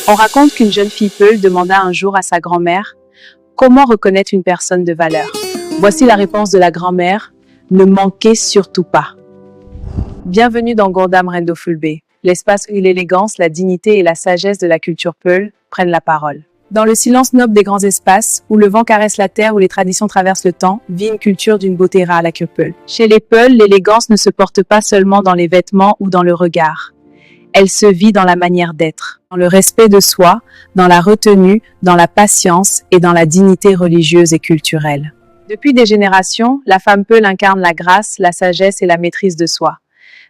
On raconte qu'une jeune fille Peul demanda un jour à sa grand-mère « Comment reconnaître une personne de valeur ?» Voici la réponse de la grand-mère « Ne manquez surtout pas ». Bienvenue dans Gondam Rendo Fulbe, l'espace où l'élégance, la dignité et la sagesse de la culture Peul prennent la parole. Dans le silence noble des grands espaces, où le vent caresse la terre, où les traditions traversent le temps, vit une culture d'une beauté rare à la cure Peul. Chez les Peul, l'élégance ne se porte pas seulement dans les vêtements ou dans le regard. Elle se vit dans la manière d'être, dans le respect de soi, dans la retenue, dans la patience et dans la dignité religieuse et culturelle. Depuis des générations, la femme Peul incarne la grâce, la sagesse et la maîtrise de soi.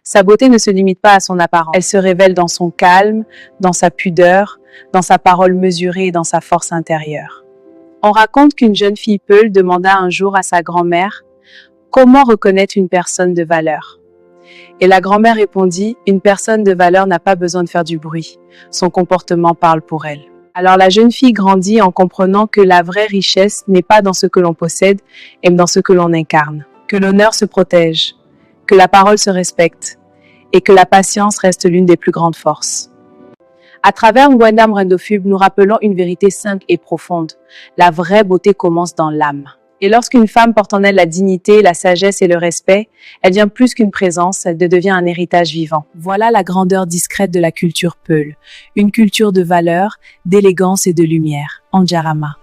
Sa beauté ne se limite pas à son apparence. Elle se révèle dans son calme, dans sa pudeur, dans sa parole mesurée et dans sa force intérieure. On raconte qu'une jeune fille Peul demanda un jour à sa grand-mère « Comment reconnaître une personne de valeur ?» Et la grand-mère répondit « Une personne de valeur n'a pas besoin de faire du bruit. Son comportement parle pour elle. » Alors la jeune fille grandit en comprenant que la vraie richesse n'est pas dans ce que l'on possède, mais dans ce que l'on incarne. Que l'honneur se protège, que la parole se respecte et que la patience reste l'une des plus grandes forces. À travers Gondam Rendo Fulbe, nous rappelons une vérité simple et profonde. La vraie beauté commence dans l'âme. Et lorsqu'une femme porte en elle la dignité, la sagesse et le respect, elle devient plus qu'une présence, elle devient un héritage vivant. Voilà la grandeur discrète de la culture Peul, une culture de valeur, d'élégance et de lumière. Anjarama.